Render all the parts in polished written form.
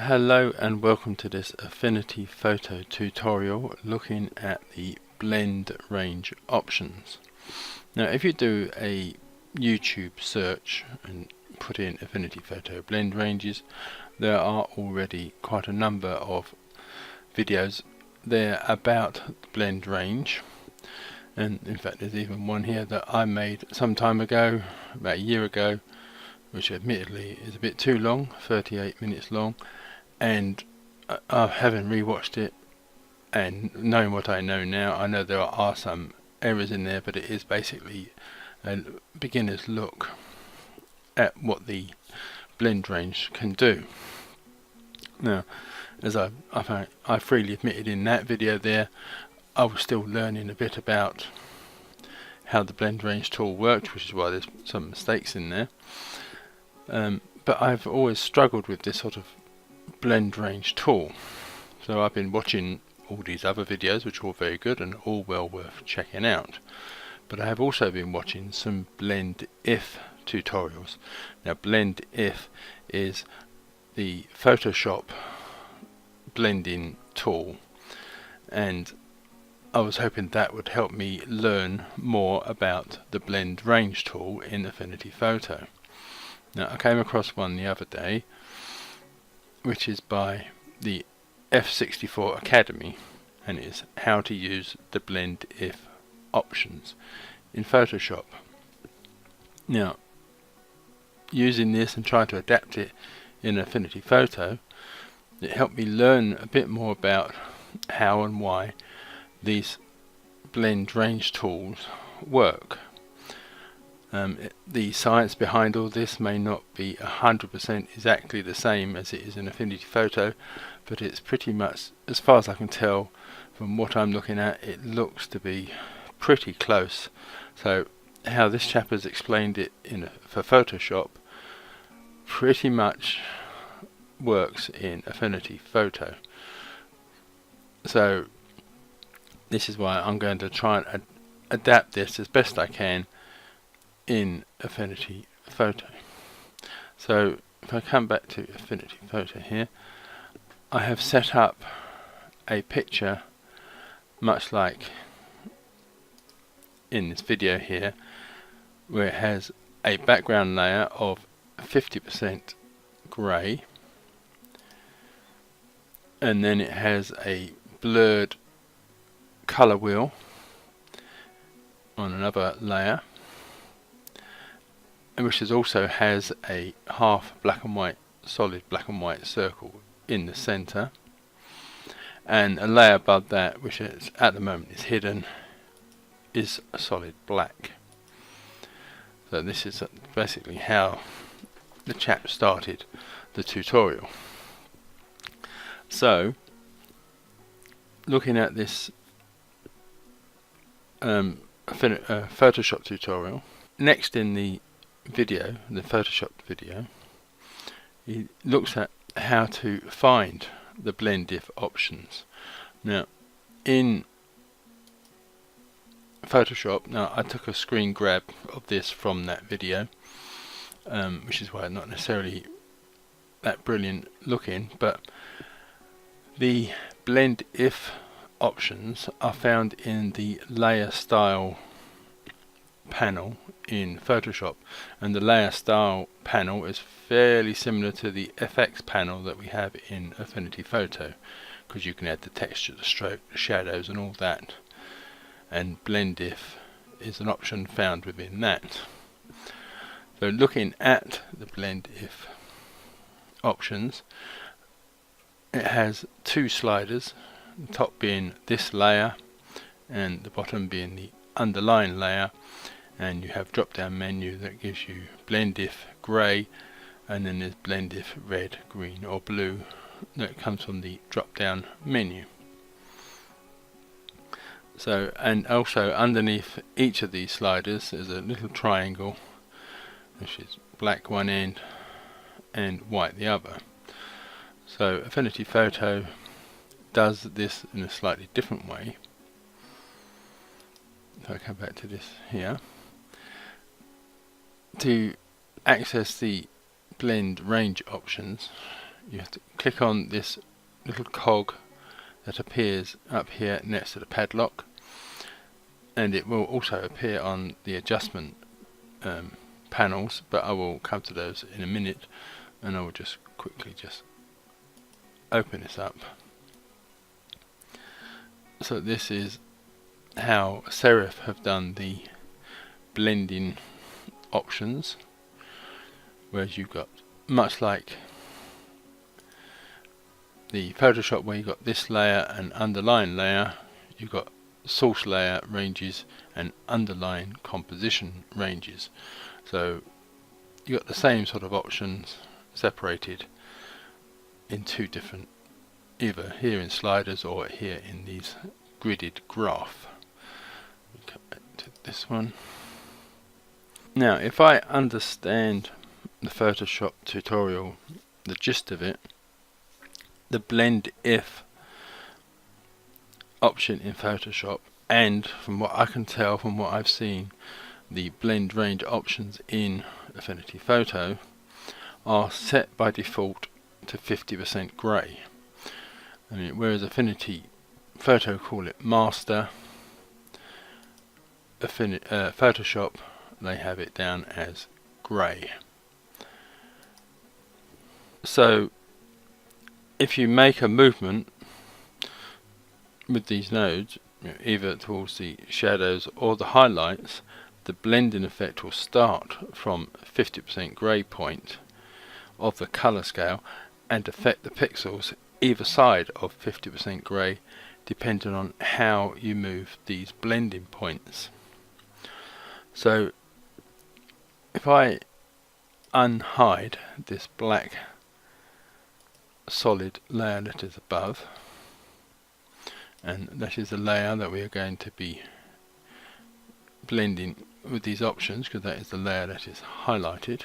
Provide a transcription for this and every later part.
Hello and welcome to this Affinity Photo tutorial looking at the blend range options. Now if you do a YouTube search and put in Affinity Photo blend ranges, there are already quite a number of videos there about the blend range, and in fact there's even one here that I made some time ago, about a year ago, which admittedly is a bit too long, 38 minutes long, and having rewatched it and knowing what I know now, I know there are some errors in there, but it is basically a beginner's look at what the blend range can do. Now, as I freely admitted in that video there, I was still learning a bit about how the blend range tool worked, which is why there's some mistakes in there. But I've always struggled with this sort of blend range tool, so I've been watching all these other videos which are all very good and all well worth checking out, but I have also been watching some blend if tutorials. Now blend if is the Photoshop blending tool, and I was hoping that would help me learn more about the blend range tool in Affinity Photo. Now I came across one the other day which is by the F64 Academy, and it's how to use the blend if options in Photoshop. Now using this and trying to adapt it in Affinity Photo, it helped me learn a bit more about how and why these blend range tools work. The science behind all this may not be 100% exactly the same as it is in Affinity Photo, but it's pretty much, as far as I can tell from what I'm looking at, it looks to be pretty close. So how this chap has explained it for Photoshop pretty much works in Affinity Photo. So this is why I'm going to try and adapt this as best I can in Affinity Photo. So if I come back to Affinity Photo here, I have set up a picture much like in this video here, where it has a background layer of 50% grey, and then it has a blurred colour wheel on another layer, which also has a half black and white, solid black and white circle in the center, and a layer above that, which is, at the moment is hidden, is a solid black. So this is basically how the chap started the tutorial. So looking at this Photoshop tutorial, next in the video, the Photoshop video, he looks at how to find the blend if options. Now in Photoshop, now I took a screen grab of this from that video, which is why it's not necessarily that brilliant looking, but the blend if options are found in the layer style panel in Photoshop, and the layer style panel is fairly similar to the FX panel that we have in Affinity Photo, because you can add the texture, the stroke, the shadows and all that, and blend if is an option found within that. So looking at the blend if options, it has two sliders, the top being this layer and the bottom being the underlying layer, and you have drop down menu that gives you blend if grey, and then there's blend if red, green or blue that comes from the drop down menu. So, and also underneath each of these sliders there's a little triangle which is black one end and white the other. So Affinity Photo does this in a slightly different way. So I come back to this here. To access the blend range options, you have to click on this little cog that appears up here next to the padlock, and it will also appear on the adjustment panels, but I will come to those in a minute, and I will just quickly just open this up. So this is how Serif have done the blending options, whereas you've got, much like the Photoshop where you've got this layer and underlying layer, you've got source layer ranges and underlying composition ranges. So you've got the same sort of options separated in two different, either here in sliders or here in these gridded graph. Come back to this one. Now if I understand the Photoshop tutorial, the gist of it, the blend if option in Photoshop, and from what I can tell from what I've seen, the blend range options in Affinity Photo are set by default to 50% grey. I mean, whereas Affinity Photo call it master, Photoshop they have it down as grey. So if you make a movement with these nodes, either towards the shadows or the highlights, the blending effect will start from 50% grey point of the colour scale and affect the pixels either side of 50% grey, depending on how you move these blending points. So if I unhide this black solid layer that is above, and that is the layer that we are going to be blending with these options, because that is the layer that is highlighted.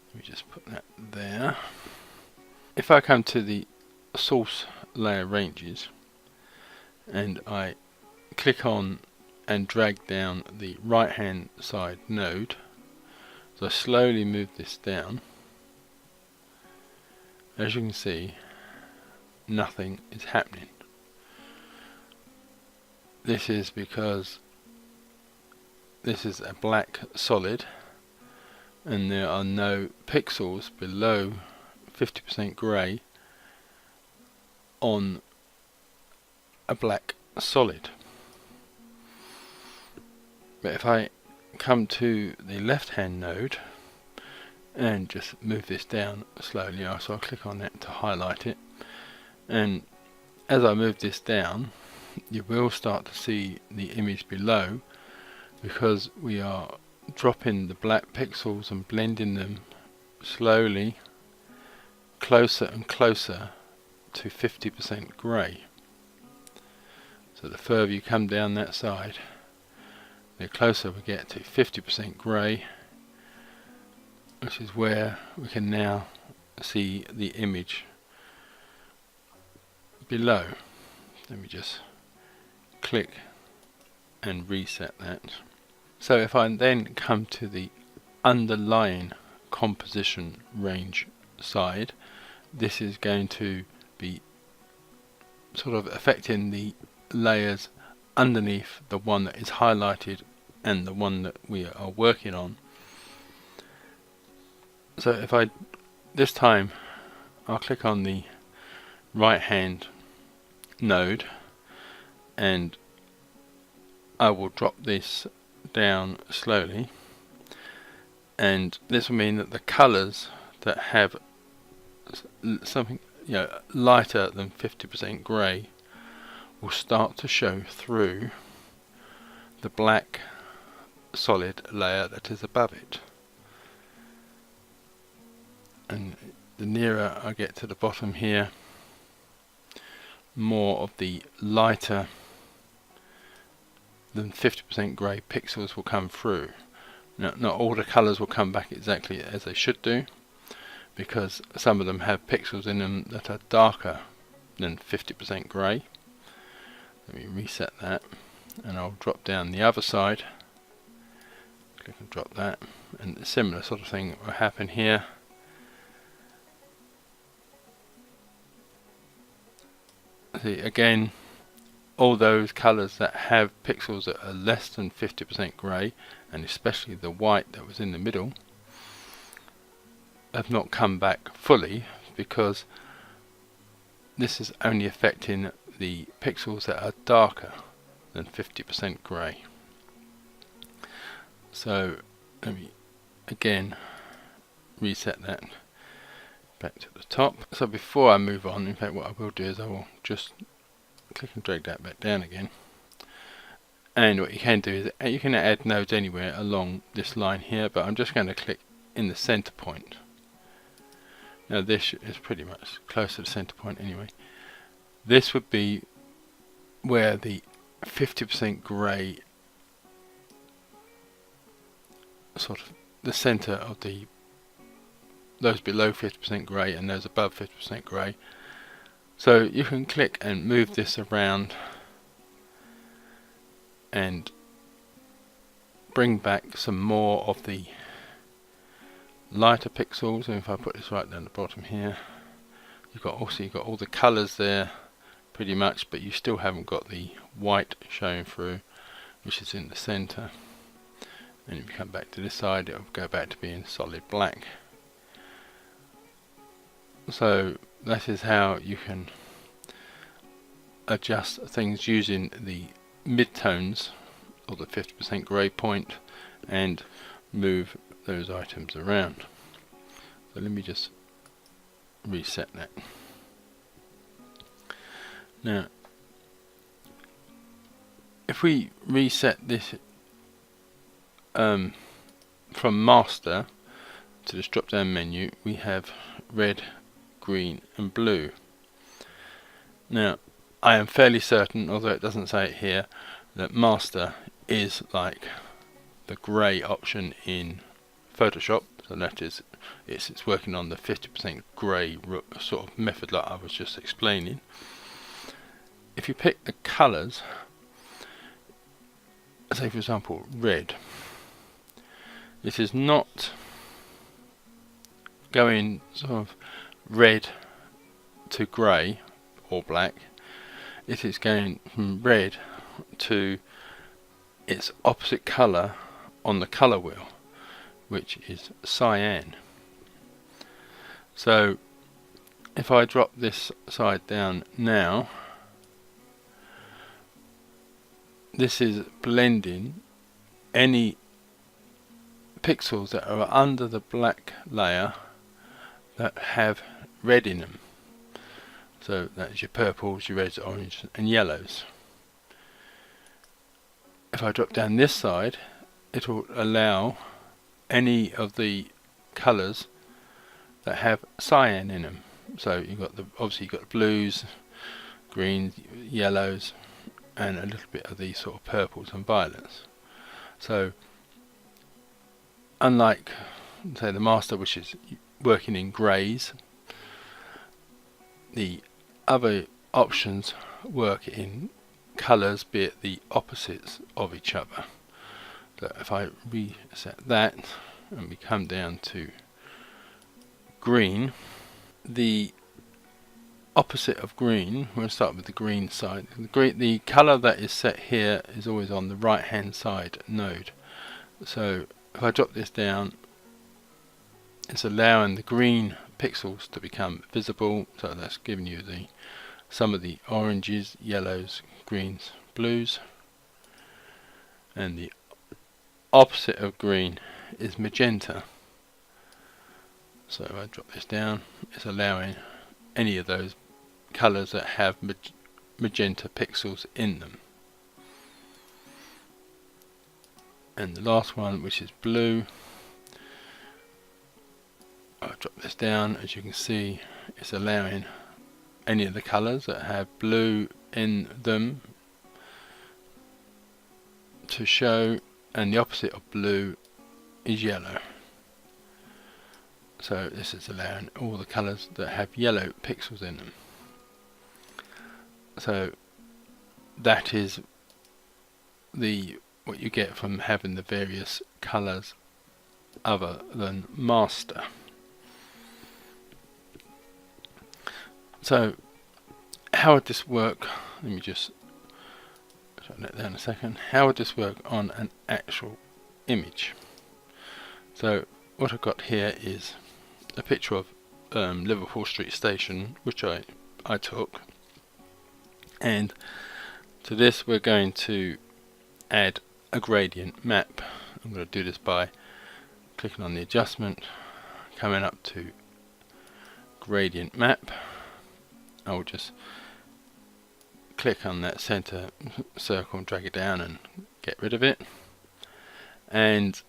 Let me just put that there. If I come to the source layer ranges and I click on and drag down the right hand side node, so I slowly move this down, as you can see nothing is happening. This is because this is a black solid and there are no pixels below 50% grey on a black solid. But if I come to the left hand node and just move this down slowly, so I'll click on that to highlight it, and as I move this down you will start to see the image below, because we are dropping the black pixels and blending them slowly closer and closer to 50% grey. So the further you come down that side, the closer we get to 50% grey, which is where we can now see the image below. Let me just click and reset that. So if I then come to the underlying composition range side, this is going to be sort of affecting the layers underneath the one that is highlighted and the one that we are working on. So if I, this time I'll click on the right hand node and I will drop this down slowly, and this will mean that the colours that have something lighter than 50% grey will start to show through the black solid layer that is above it. And the nearer I get to the bottom here, more of the lighter than 50% grey pixels will come through. Now, not all the colours will come back exactly as they should do, because some of them have pixels in them that are darker than 50% grey. Let me reset that, and I'll drop down the other side. Click and drop that, and a similar sort of thing will happen here. See, again, all those colours that have pixels that are less than 50% grey, and especially the white that was in the middle, have not come back fully, because this is only affecting the pixels that are darker than 50% grey. So let me again reset that back to the top. So before I move on, in fact what I will do is I will just click and drag that back down again. And what you can do is you can add nodes anywhere along this line here, but I'm just going to click in the center point. Now this is pretty much close to the center point anyway. This would be where the 50% grey, sort of the center of those below 50% grey and those above 50% grey. So you can click and move this around and bring back some more of the lighter pixels. And if I put this right down the bottom here, you've got all the colours there pretty much, but you still haven't got the white showing through, which is in the centre. And if you come back to this side, it'll go back to being solid black. So that is how you can adjust things using the midtones, or the 50% grey point, and move those items around. So let me just reset that. Now if we reset this from master to this drop down menu, we have red, green and blue. Now I am fairly certain, although it doesn't say it here, that master is like the grey option in Photoshop. So that is, it's working on the 50% grey sort of method like I was just explaining. If you pick the colours, say for example red, this is not going sort of red to grey or black, it is going from red to its opposite colour on the colour wheel, which is cyan. So if I drop this side down now, this is blending any pixels that are under the black layer that have red in them. So that's your purples, your reds, oranges and yellows. If I drop down this side, it will allow any of the colours that have cyan in them. So you've got obviously you've got the blues, greens, yellows, and a little bit of these sort of purples and violets. So unlike say the master, which is working in greys, the other options work in colours, be it the opposites of each other. So if I reset that and we come down to green, the opposite of green, we'll start with the green side. The colour that is set here is always on the right hand side node. So if I drop this down, it's allowing the green pixels to become visible, so that's giving you some of the oranges, yellows, greens, blues, and the opposite of green is magenta. So if I drop this down, it's allowing any of those colours that have magenta pixels in them. And the last one, which is blue, I'll drop this down. As you can see, it's allowing any of the colours that have blue in them to show, and the opposite of blue is yellow. So this is allowing all the colours that have yellow pixels in them. So that is what you get from having the various colours other than master. So how would this work? Let me just shut that down a second. How would this work on an actual image? So what I've got here is a picture of Liverpool Street Station, which I took, and to this we're going to add a gradient map. I'm going to do this by clicking on the adjustment, coming up to gradient map. I'll just click on that center circle and drag it down and get rid of it, and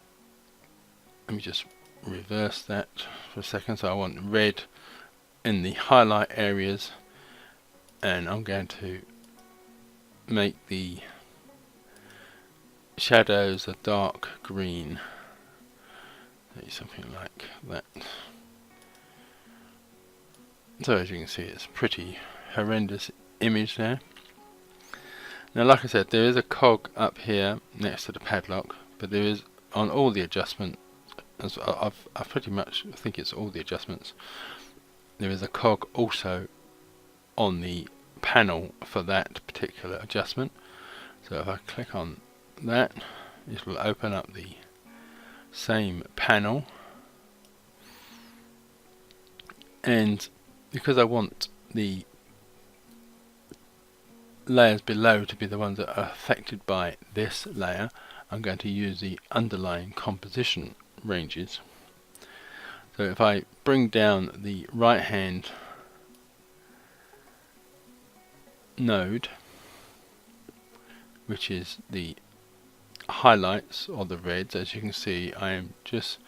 let me just reverse that for a second. So I want red in the highlight areas, and I'm going to make the shadows a dark green, maybe something like that. So as you can see, it's a pretty horrendous image there. Now like I said, there is a cog up here next to the padlock, but there is on all the adjustments, I pretty much think it's all the adjustments, there is a cog also on the panel for that particular adjustment. So if I click on that, it will open up the same panel, and because I want the layers below to be the ones that are affected by this layer, I'm going to use the underlying composition ranges. So if I bring down the right hand node, which is the highlights or the reds, as you can see I am just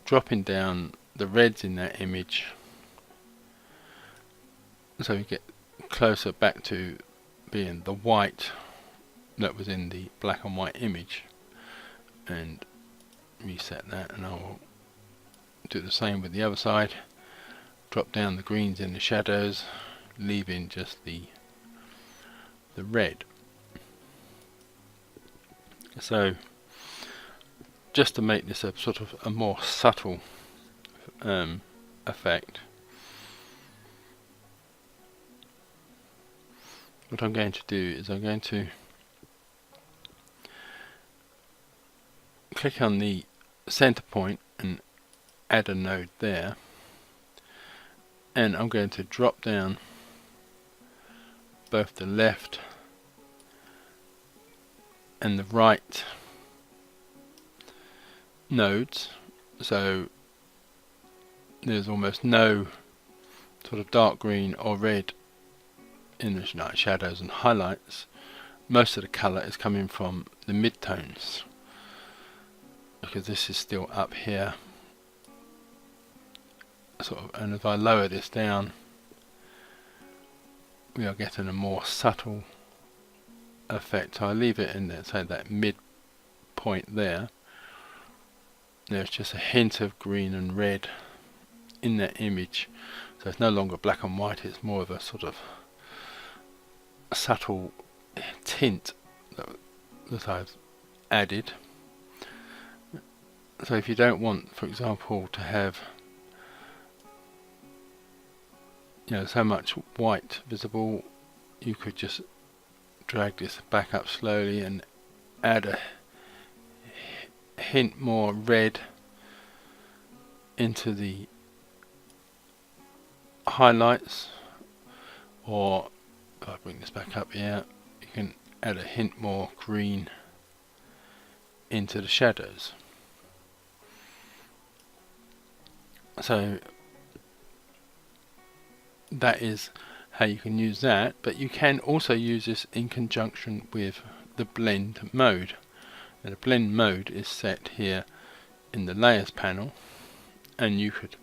dropping down the reds in that image so we get closer back to being the white that was in the black and white image, and reset that, and I will do the same with the other side. Drop down the greens in the shadows, leaving just the red. So just to make this a sort of a more subtle effect, what I'm going to do is I'm going to click on the center point and add a node there, and I'm going to drop down both the left and the right nodes, so there's almost no sort of dark green or red in the shadows and highlights. Most of the colour is coming from the midtones, because this is still up here sort of, and if I lower this down we are getting a more subtle effect. So I leave it in there, say that mid point there. There's just a hint of green and red in that image, so it's no longer black and white, it's more of a sort of a subtle tint that I've added. So if you don't want, for example, to have so much white visible, you could just drag this back up slowly and add a hint more red into the highlights, or if I bring this back up here, you can add a hint more green into the shadows. So that is how you can use that, but you can also use this in conjunction with the blend mode. And the blend mode is set here in the layers panel, and you could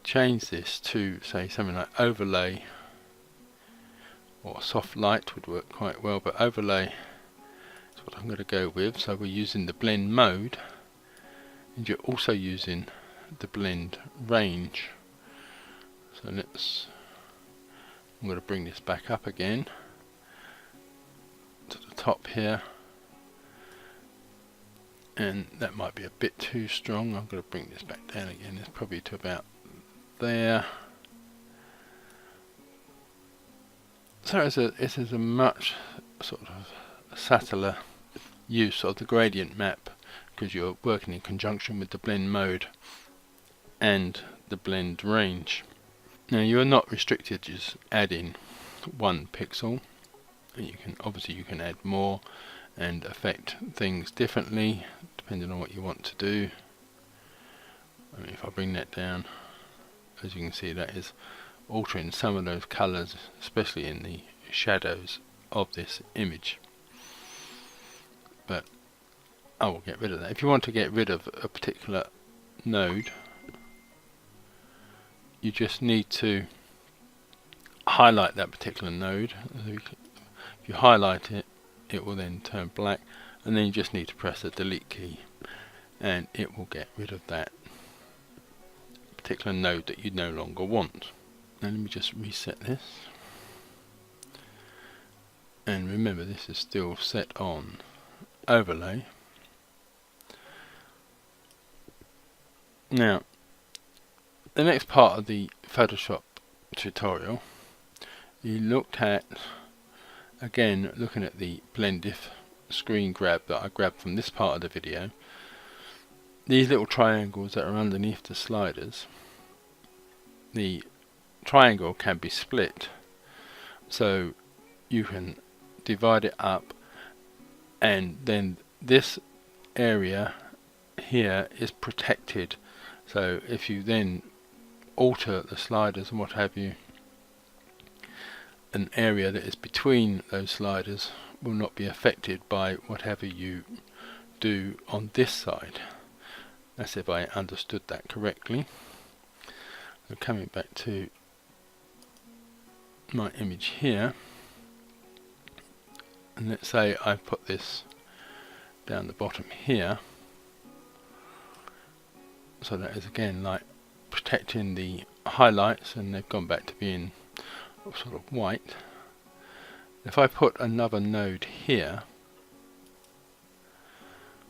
change this to say something like overlay, or soft light would work quite well, but overlay is what I'm going to go with. So we're using the blend mode, and you're also using the blend range. So I'm going to bring this back up again to the top here, and that might be a bit too strong. I'm going to bring this back down again. It's probably to about there, So it is a much sort of subtler use of the gradient map, because you're working in conjunction with the blend mode and the blend range. Now you are not restricted to just adding 1 pixel. You can add more and affect things differently depending on what you want to do. I mean, if I bring that down, as you can see, that is altering some of those colours, especially in the shadows of this image. But I will get rid of that. If you want to get rid of a particular node, you just need to highlight that particular node. If you highlight it, it will then turn black, and then you just need to press the delete key and it will get rid of that particular node that you no longer want. Now let me just reset this, and remember this is still set on overlay. Now the next part of the Photoshop tutorial, you looked at, again looking at the blend if screen grab that I grabbed from this part of the video. These little triangles that are underneath the sliders, the triangle can be split, so you can divide it up, and then this area here is protected. So if you then alter the sliders and what have you, an area that is between those sliders will not be affected by whatever you do on this side. That's if I understood that correctly. So coming back to my image here, and let's say I put this down the bottom here, so that is again like protecting the highlights, and they've gone back to being sort of white. If I put another node here,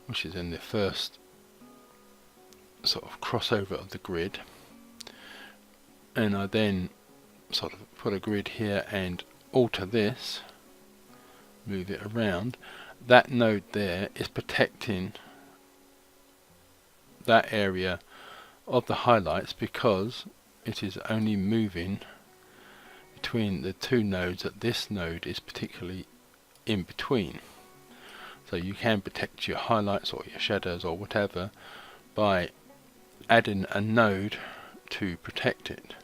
which is in the first sort of crossover of the grid, and I then sort of put a grid here and alter this, move it around, that node there is protecting that area of the highlights, because it is only moving between the two nodes that this node is particularly in between. So you can protect your highlights or your shadows or whatever by adding a node to protect it.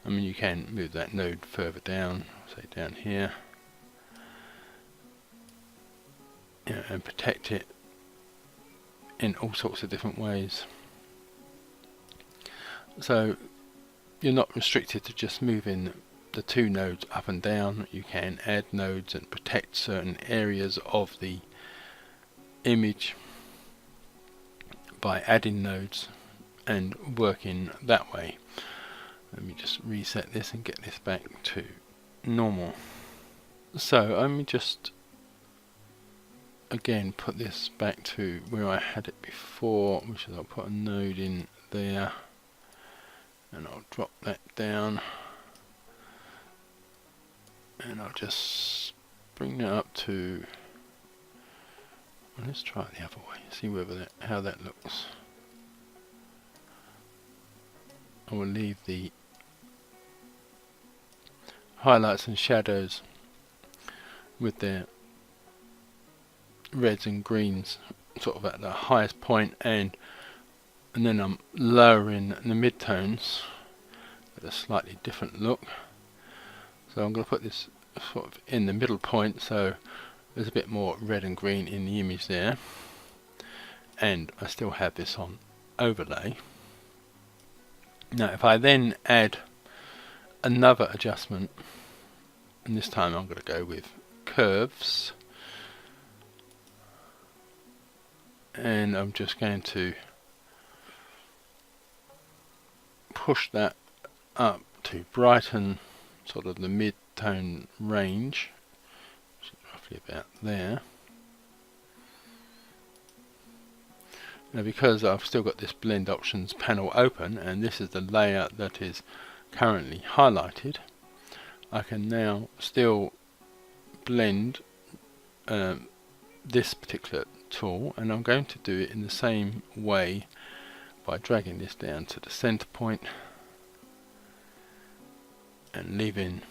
I mean, you can move that node further down, say down here, and protect it in all sorts of different ways. So you're not restricted to just moving the two nodes up and down. You can add nodes and protect certain areas of the image by adding nodes and working that way. Let me just reset this and get this back to normal. So let me just again put this back to where I had it before, which is I'll put a node in there and I'll drop that down, and I'll just bring that up to, well, let's try it the other way, see whether how that looks. I will leave the highlights and shadows with their reds and greens sort of at the highest point, and then I'm lowering the midtones with a slightly different look. So I'm going to put this sort of in the middle point, so there's a bit more red and green in the image there, and I still have this on overlay. Now if I then add another adjustment, and this time I'm going to go with curves, and I'm just going to push that up to brighten sort of the mid-tone range, which is roughly about there. Now because I've still got this blend options panel open, and this is the layer that is currently highlighted, I can now still blend this particular tool, and I'm going to do it in the same way by dragging this down to the center point and leaving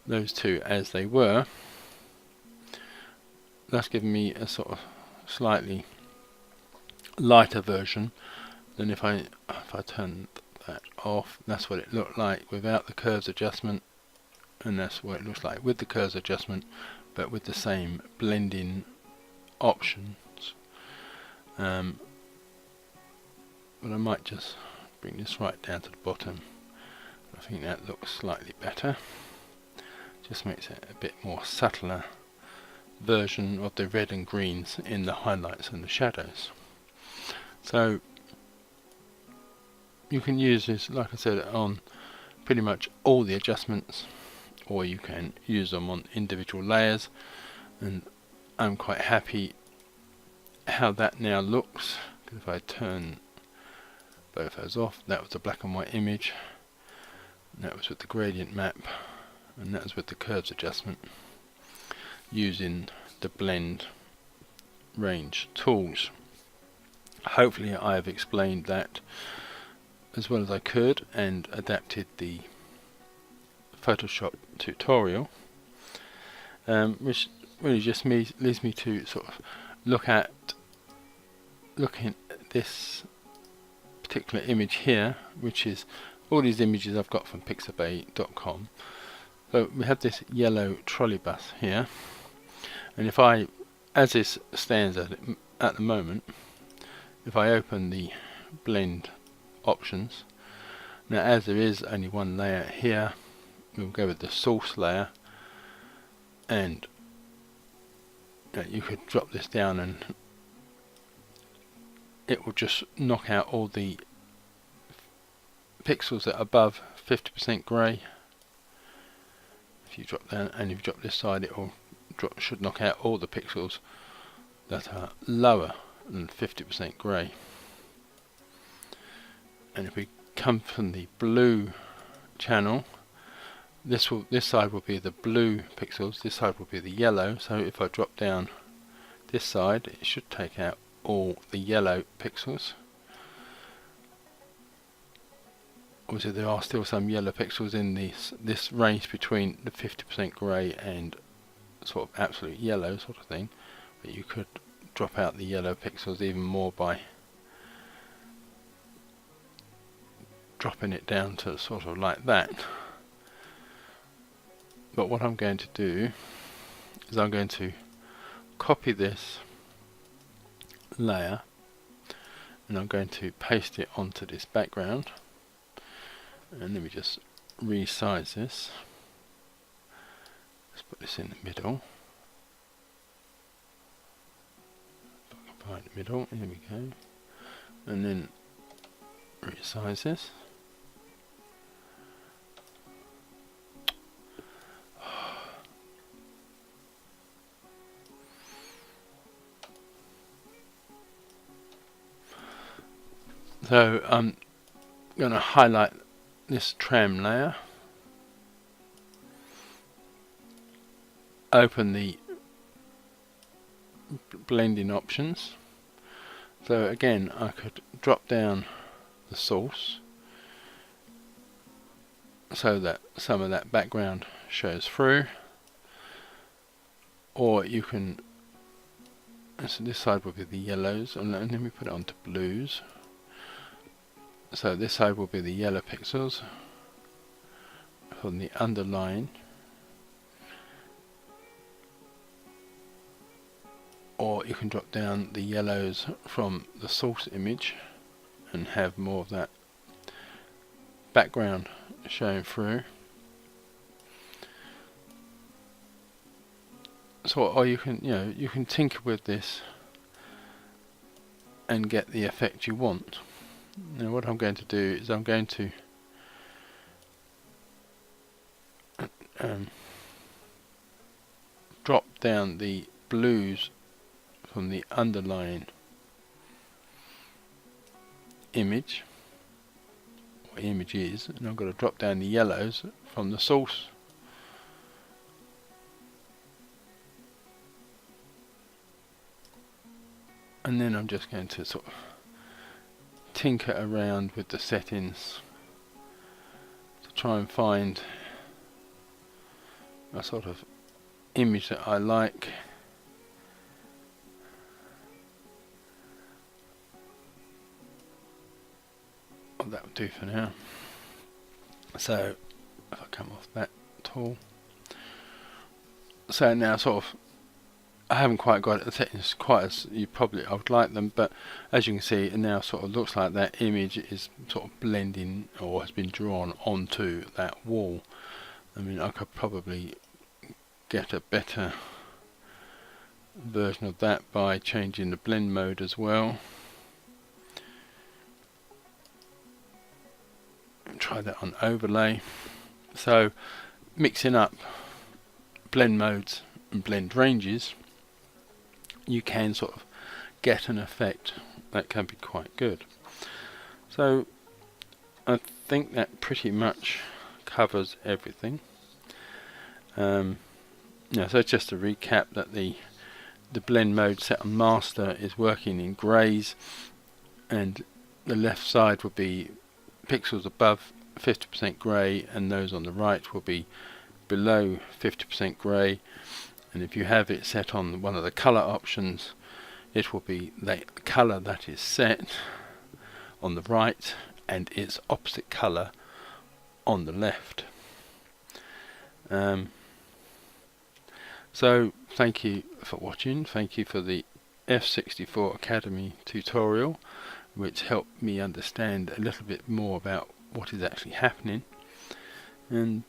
those two as they were. That's giving me a sort of slightly lighter version than if I turn that off. That's what it looked like without the curves adjustment, and that's what it looks like with the curves adjustment, but with the same blending options. But I might just bring this right down to the bottom. I think that looks slightly better. Just makes it a bit more subtler version of the red and greens in the highlights and the shadows. So you can use this, like I said, on pretty much all the adjustments, or you can use them on individual layers, and I'm quite happy how that now looks. If I turn both those off, that was a black and white image, and that was with the gradient map, and that was with the curves adjustment using the blend range tools. Hopefully I have explained that as well as I could and adapted the Photoshop tutorial, which really just leads me to sort of looking at this particular image here, which is all these images I've got from pixabay.com. So we have this yellow trolley bus here, and if I, as this stands at the moment, if I open the blend options, now as there is only one layer here, we'll go with the source layer, and you could drop this down and it will just knock out all the pixels that are above 50% grey. If you drop down, and if you drop this side, it will should knock out all the pixels that are lower than 50% grey. And if we come from the blue channel, this side will be the blue pixels, this side will be the yellow. So if I drop down this side, it should take out all the yellow pixels. Obviously there are still some yellow pixels in this range between the 50% grey and sort of absolute yellow sort of thing, but you could drop out the yellow pixels even more by dropping it down to sort of like that. But what I'm going to do is I'm going to copy this layer and I'm going to paste it onto this background, and let me just resize this. Let's put this in the middle. Find the middle, here we go, and then resize this. So I'm going to highlight this tram layer, open the blending options. So again, I could drop down the source so that some of that background shows through, or you can, so this side will be the yellows, and then we put it onto blues. So this side will be the yellow pixels from the underline, or you can drop down the yellows from the source image and have more of that background showing through. So, or you can, you can tinker with this and get the effect you want. Now what I'm going to do is I'm going to drop down the blues from the underlying image, what the image is, and I've got to drop down the yellows from the source. And then I'm just going to sort of tinker around with the settings to try and find a sort of image that I like. Oh, that will do for now. So if I come off that tool, so now sort of I haven't quite got it, the settings quite as I would like them, but as you can see, it now sort of looks like that image is sort of blending or has been drawn onto that wall. I mean, I could probably get a better version of that by changing the blend mode as well. Try that on overlay. So mixing up blend modes and blend ranges, you can sort of get an effect that can be quite good. So I think that pretty much covers everything. So just to recap, that the blend mode set on master is working in greys, and the left side will be pixels above 50% grey, and those on the right will be below 50% grey. And if you have it set on one of the colour options, it will be the colour that is set on the right and its opposite colour on the left. So thank you for watching. Thank you for the F64 Academy tutorial, which helped me understand a little bit more about what is actually happening. And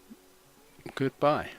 goodbye.